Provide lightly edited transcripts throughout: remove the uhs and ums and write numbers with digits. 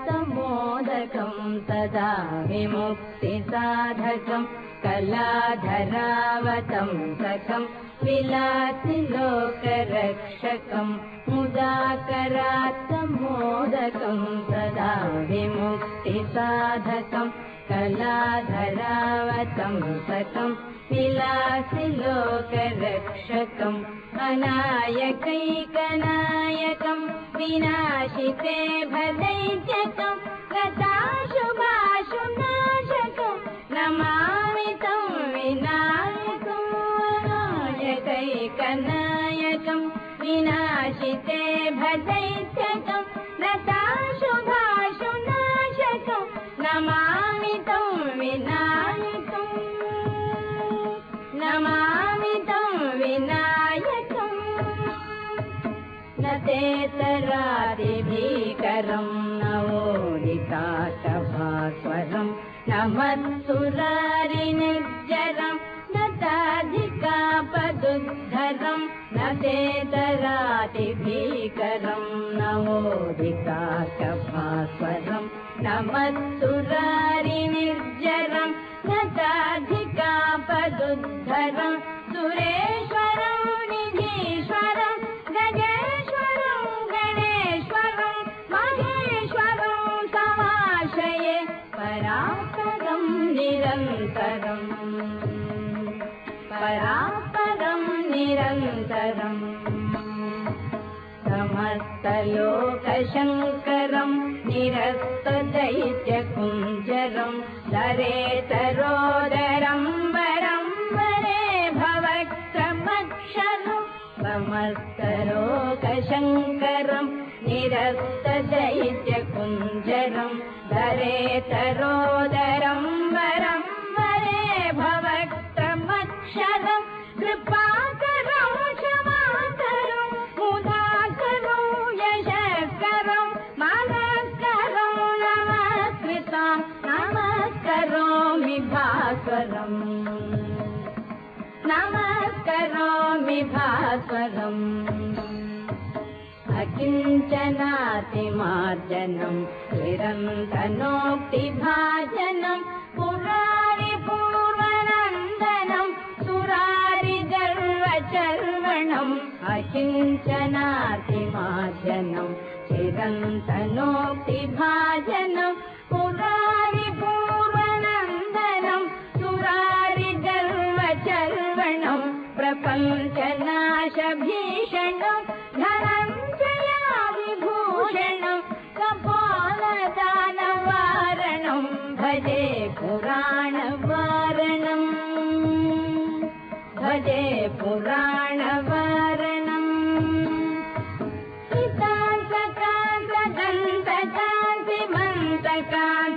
मुदाकरात्तमोदकं तदा विमुक्तिसाधकं कलाधरावतं सकं विलासिलोकरक्षकं मुदाकरात्तमोदकं तदा विमुक्तिसाधकं कलाधरावतं सकं विलासिलोकरक्षकम् अनायकैकनायकं विनाशिते भदैत्यकं गताशुभाशुनाशकं नमामि तं विनायकम् अनायकैकनायकं विनाशिते भदैत्यकं गताशुभाशुनाशकं नमामि तं विनायकम् नमामि तं विनायकम् न तेतरादिभीकरं नवोदिताशभास्वरं न मत्सुरारिनिर्जरं न ताधिकापदुद्धरं न तेतरादिभीकरं नवोदिताशभास्वरं न मत्सुरारिनिर्जरं न ताधिकापदुद्धरं सुरेश्वरं निधीश्वरं गजेश्वरं गणेश्वरं महेश्वरं समाश्रये परात्परं निरन्तरम् परात्परं निरन्तरम् समस्तलोकशङ्करं निरस्तदैत्यकुञ्जरं दरेतरोदरं वरं वरे भवत्रमक्षरं समस्तलोकशङ्करं निरस्तदैत्यकुञ्जरं दरेतरोदरं वरं वरे भवत्रमक्षरं कृपाकरं क्षमाकरं मुदाकरं यशस्करं मनस्करं नमस्कृतं नमस्करोमि भास्वरम् नमस्करोमि भास्वरम् अकिञ्चनातिमार्जनं चिरन्तनोक्तिभाजनं पुरारिपूर्वनन्दनं सुरारिगर्वचर्वणम् अकिञ्चनातिमार्जनं चिरन्तनोक्तिभाजनं पुरारिपूर्वनन्दनं सुरारिगर्वचर्वणं प्रपञ्चनाशभीषणं धनञ्जयाविभूषणं कपालदानवारणं भजे पुराणवारणम् भजे पुराणवारणम्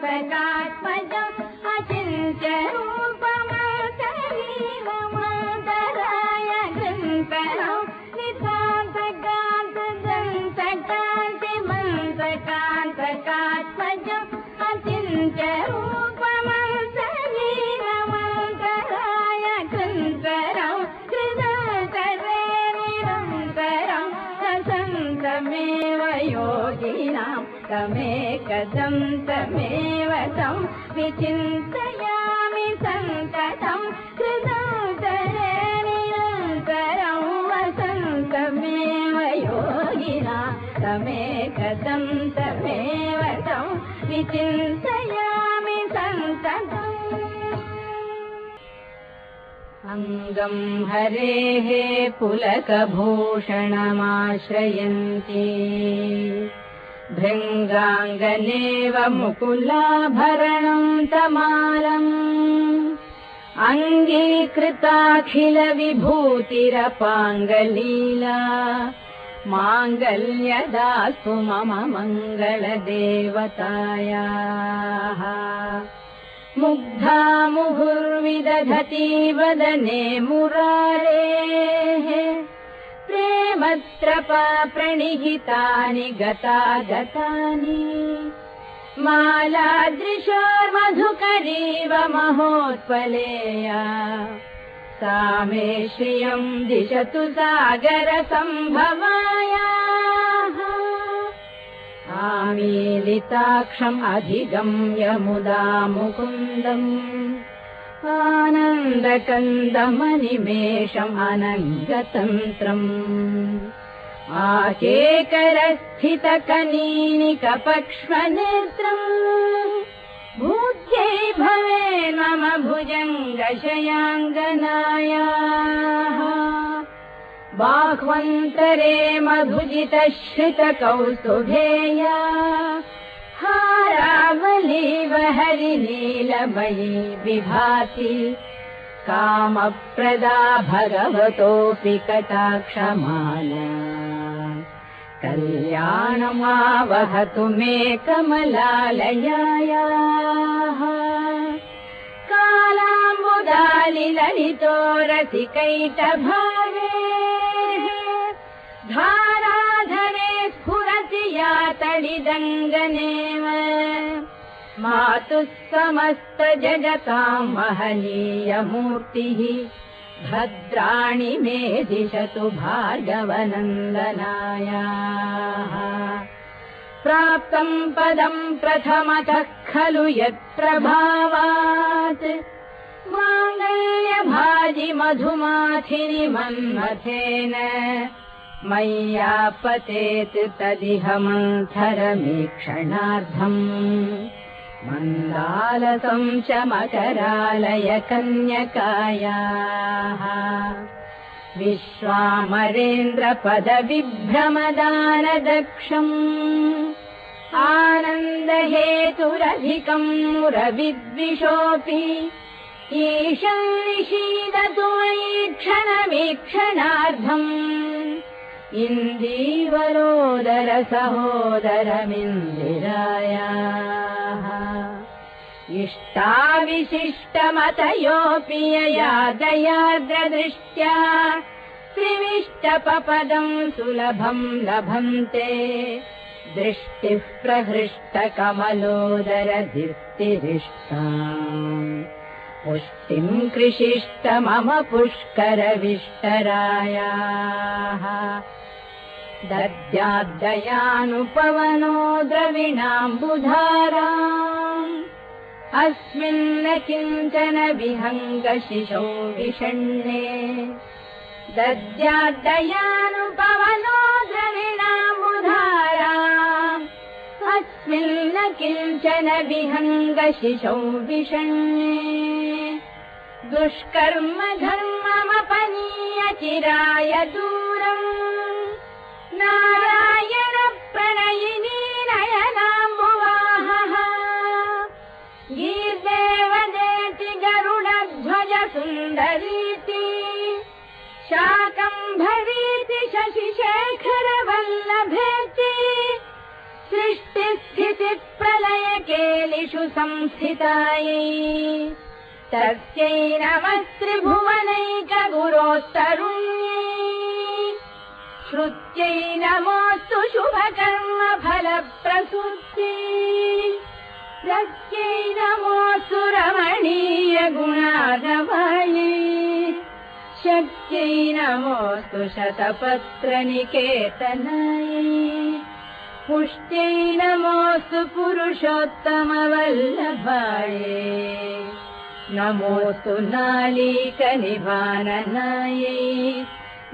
सितान्तकान्तकान्तिमन्तकान्तकात्मजम् अचिन्त्यरूपमतलीलमन्तराय गन्तरं नितान्तकान्तकान्तिमन्तकान्तकात्मजम् अचिन्त्यरूपमतलीलमन्तराय गन्तरं कृतकरे निरन्तरं वसन्तमेव योगिनां तमेकदं तमेव तं विचिन्तयामि सन्ततं कृतकरे निरन्तरं वसन्तमेव योगिनां तमेकदं तमेव तं विचिन्तयामि सन्ततम् अङ्गं हरेः पुलकभूषणमाश्रयन्ति भृङ्गाङ्गनेव मुकुलाभरणं तमालम् अङ्गीकृताखिलविभूतिरपाङ्गलीला माङ्गल्यदास्तु मम मङ्गलदेवतायाः मुग्धा मुहुर्विदधति वदने मुरारेः प्रेमत्रपा प्रणिहितानि गतागतानि मालादृशोर्मधुकरीव महोत्पलेया सा मे श्रियम् दिशतु सागरसम्भवायाः आमीलिताक्षम् अधिगम्य मुदा मुकुन्दम् आनन्दकन्दमनिमेषम् अनङ्गतन्त्रम् आकेकरस्थितकनीनिकपक्ष्मनेत्रम् भूत्यै भवेन् मम भुजङ्गशयाङ्गनायाः बाह्वन्तरे मधुजितश्रितकौस्तुभेया हारावलीव हरिनीलमयी विभाति कामप्रदा भगवतोऽपि कटाक्षमाला कल्याणमावहतु मे कमलालयायाः कालाम्बुदालिललितो रसिकैटभावे धाराधरे स्फुरति या तडिदङ्गनेव मातुः समस्तजगताम् महनीयमूर्तिः भद्राणि मे दिशतु भार्गवनन्दनायाः प्राप्तम् पदम् प्रथमतः खलु यत्प्रभावात् माङ्गल्यभाजि मधुमाथिनि मन्मथेन मय्यापतेत् तदिह मन्थरमीक्षणार्थम् मन्दालसं च मकरालय कन्यकायाः विश्वामरेन्द्रपदविभ्रमदानदक्षम् आनन्दहेतुरधिकम् मुरविद्विषोऽपि ईशम् निषीदतु क्षणमीक्षणार्थम् इन्दीवरोदर सहोदरमिन्दिरायाः इष्टाविशिष्टमतयोऽपि यया दयार्द्रदृष्ट्या त्रिविष्टपपदम् सुलभम् लभन्ते दृष्टिः प्रहृष्टकमलोदरधिस्तिरिष्टाम् पुष्टिम् कृषिष्ट मम पुष्करविष्टरायाः दद्याद्दयानुपवनो द्रविणाम्बुधाराम् अस्मिन्न किञ्चन विहङ्गशिशौ विषण्णे दद्याद्दयानुपवनो द्रविणाम्बुधाराम् अस्मिन्न किञ्चन विहङ्गशिशौ विषण्णे दुष्कर्म धर्ममपनीय चिराय दूरम् नारायण प्रणयिनी नयनाम्बुवाहः गीर्देवदेति गरुडध्वज सुन्दरीति शाकम्भरीति शशिशेखर वल्लभेति सृष्टिस्थितिप्रलयकेलिषु संस्थितायै तस्यै नमस्त्रिभुवनैकगुरोत्तरुण्यै श्रुत्यै नमोऽस्तु शुभकर्मफलप्रसूत्यै तस्यै नमोऽस्तु रमणीयगुणार्णवायै शक्त्यै नमोऽस्तु शतपत्रनिकेतनायै पुष्ट्यै नमोऽस्तु पुरुषोत्तमवल्लभायै नमोऽस्तु नालीकनिवाननायै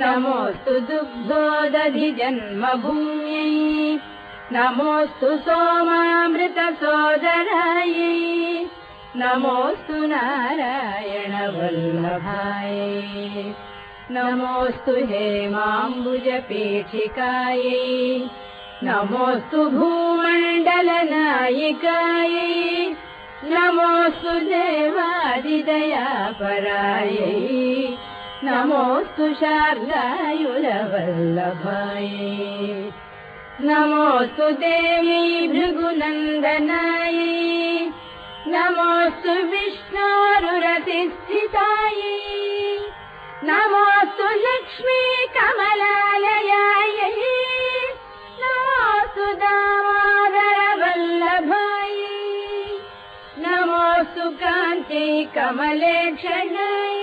नमोऽस्तु दुग्धोदधिजन्मभूम्यै नमोऽस्तु सोमामृतसोदरायै नमोऽस्तु नारायणवल्लभायै नमोऽस्तु हेमाम्बुजपीठिकायै नमोऽस्तु भूमण्डलनायिकायै नमोऽस्तु देवादिदयापरायै नमोऽस्तु शार्दायुलवल्लभायै नमोऽस्तु देवी भृगुनन्दनायै नमोऽस्तु विष्णोरुरतिस्थितायै नमोऽस्तु लक्ष्मी कमलालयायै नमोऽस्तु दामोदर वल्लभायै नमोऽस्तु कान्ति कमलेक्षणायै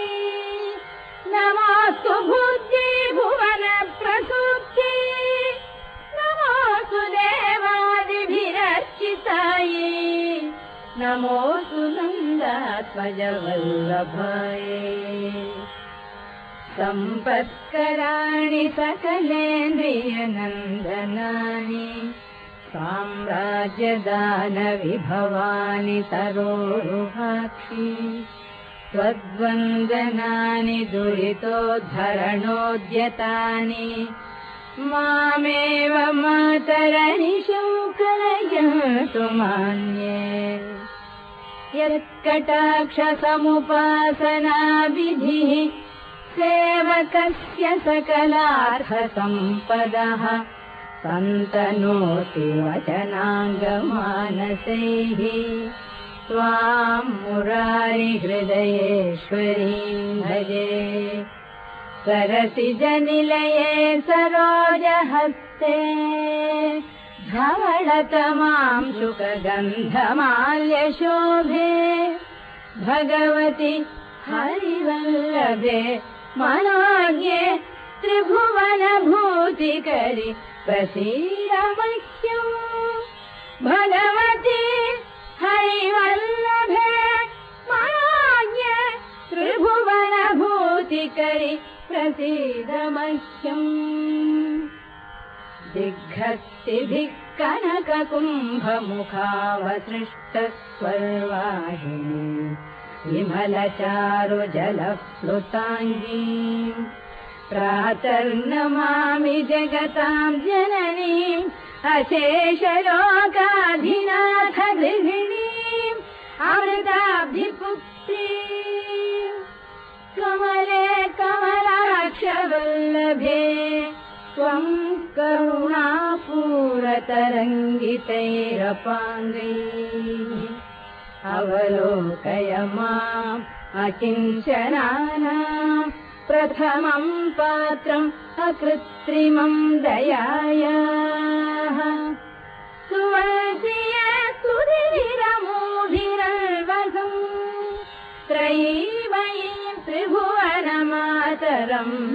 नमोऽस्तु बुद्धि भुवन प्रसूक्ति नमोऽस्तु देवादिभिरर्चितायै नमोऽस्तु नन्दात्मज वल्लभायै सम्पत्कराणि सकलेन्द्रियनन्दनानि साम्राज्यदानविभवानि तरोरुहाक्षि त्वद्वन्दनानि दुरितोद्धरणोद्यतानि मामेव मातरनिशं कलयन्तु मान्ये यत्कटाक्षसमुपासनाविधिः सेवकस्य सकलार्थसम्पदः सन्तनोति वचनाङ्गमानसैः त्वां मुरारिहृदयेश्वरीं भजे सरसिजनिलये सरोजहस्ते धवलतमां शुकगन्धमाल्यशोभे भगवति हरिवल्लभे मनोज्ञे त्रिभुवनभूतिकरि प्रसीद मह्यम् भगवति हरिवल्लभे मनोज्ञे त्रिभुवनभूतिकरि प्रसीद मह्यम् दिग्भक्तिभिः कनककुम्भमुखावसृष्टस्वर्वाहिनी विमलचारुजलप्लुताङ्गीम् प्रातर्नमामि जगतां जननीम् अशेषलोकाधिनाथ गृहिणीम् अमृताब्धिपुत्रीम् कमले कमलाक्षवल्लभे त्वं करुणापूरतरङ्गितैरपाङ्गैः अवलोकय माम् अकिञ्चनानाम् प्रथमं पात्रम् अकृत्रिमं दयायाः सुवल्सिय सुधिरमूभिरल्वसम् त्रयीमयीं त्रिभुवनमातरं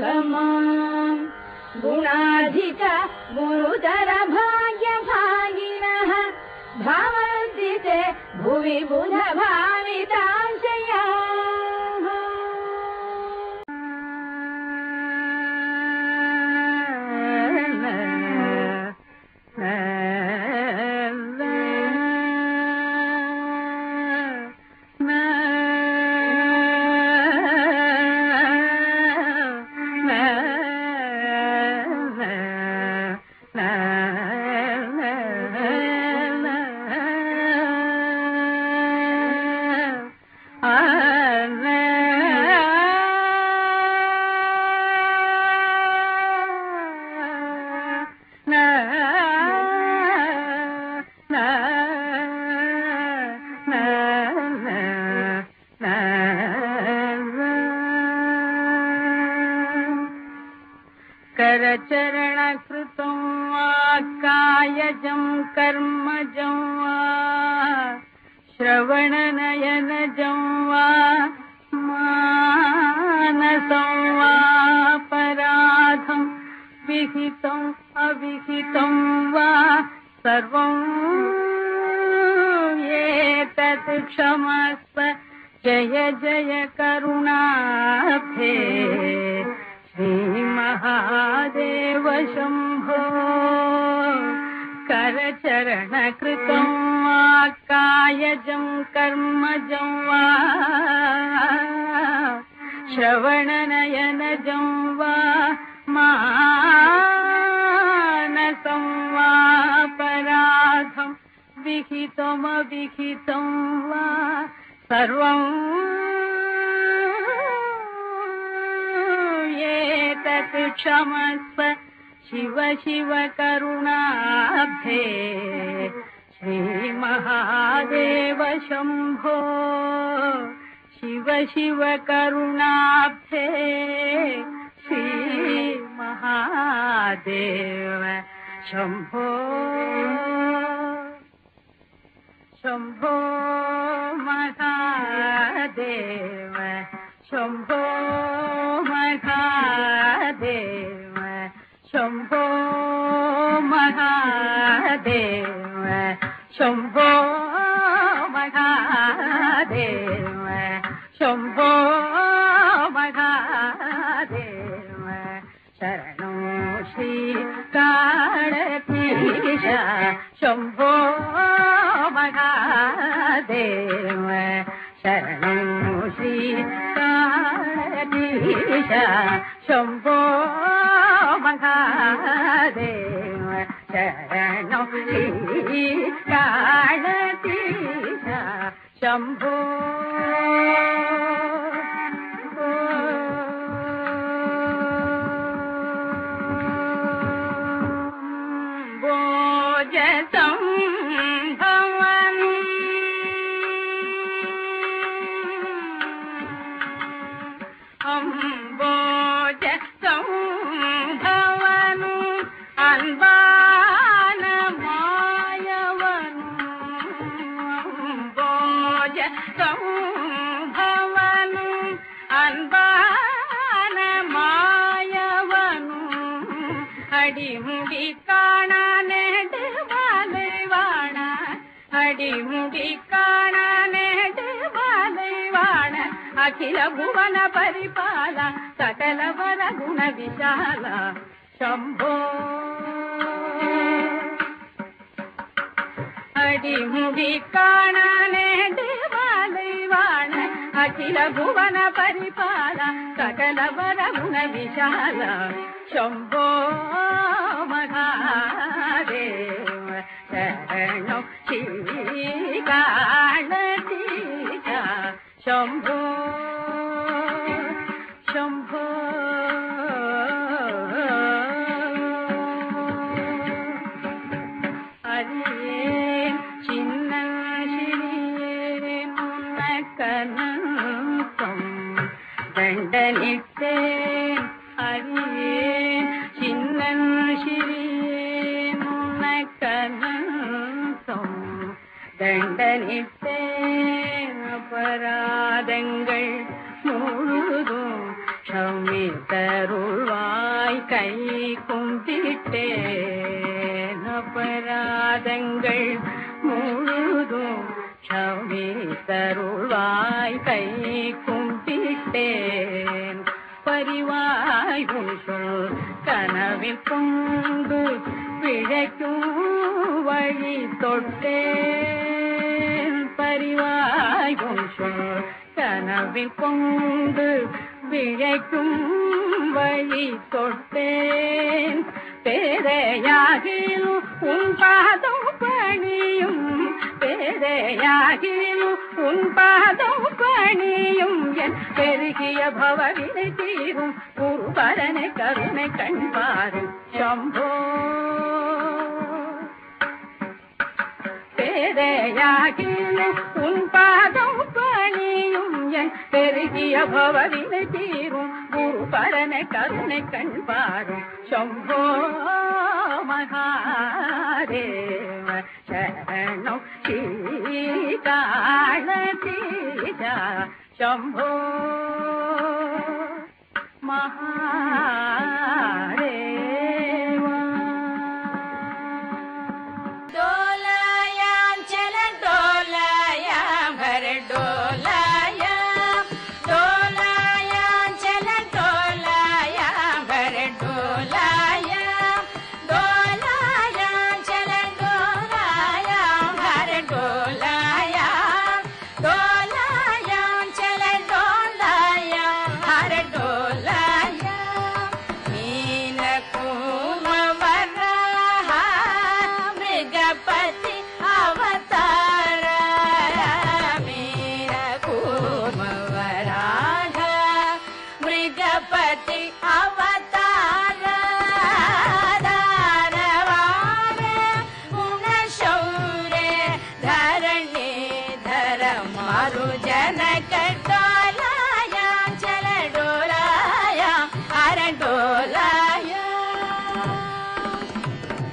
रमाम् गुणाधिक गुरुतर भाग्यभागिनः भवन्ति ते भुवि बुधभाविताशयाः करचरणकृतं वा कायजं कर्मजं वा श्रवणनयनजं वा मानसं वा पराधं विहितं अविहितं वा सर्वं एतत् क्षमस्व जय जय करुणाब्धे श्रीमहादेव शम्भो करचरणकृतं वा कायजं कर्मजं वा श्रवणनयनजं वा मानसं वा पराधं विहितमविहितं वा सर्वं एतत् क्षमस्व शिव शिव करुणाब्धे श्रीमहादेव शम्भो शिव शिव करुणाब्धे श्री महादेव शंभो शंभो महादेव शंभो महादेव शंभो महादेव शंभो महादेव शंभो महादेव शरणो श्री काळतीश शंभो महादेव शरणो श्री काळतीश शंभो महादेव शरणो श्री काळतीश शंभो அடிமுடி காண நெடுமலைவாண அடிமுடி காண நெடுமலைவாண அகில புவன பரிபால சகல வர குண விசால शंभो अडिमुडी काण नेडिवालैवाण अखिल भुवन परिपाल सकल वर गुण विशाल शंभो महादेव शरणो श्री काळतीश शंभो शंभो दंडनिट्टे अरिये चिन्नन श्रीये मुनकनंसम दंडनिट्टे अपराधंगल मुழுதும் क्षमितरुள்வாய் கை கும்பிட்டேன் अपराधंगल முழுதும் क्षमितरुள்வாய் கை கும்பிட்டேன் பரிவாய் சொல் கனவில் கொண்டு பிழைக்கும் வழி தொட்டேன் பரிவாய் சொல் கனவில் கொண்டு பிழைக்கும் வழி தொட்டேன் பேரையாகிலும் உன் பாதம் பணியும் பேரையாகிலும் உன் பாதம் பணியும் என் பெருகிய பவவினை தீரும் குருபரனை கருணை கண்பாரும் शंभो பேரையாகிலும் உன் பாதம் பணியும் என் பெருகிய பவவினை தீரும் குருபரனை கருணை கண்பாரும் शंभो महादेव शरणो श्री काळतीश शंभो महादेव डोलाया चल डोलाया भर डोलाया डोलाया चल डोलाया भर डोलाया डोलाया चल डोलाया भर डोलाया डोलाया चल डोलाया हर डोलाया मीन कुंवर मृगपति अवतार मीन कुंवर मृगपति अवतार दारवार गुण शौर्य धरणी धर मारु जनक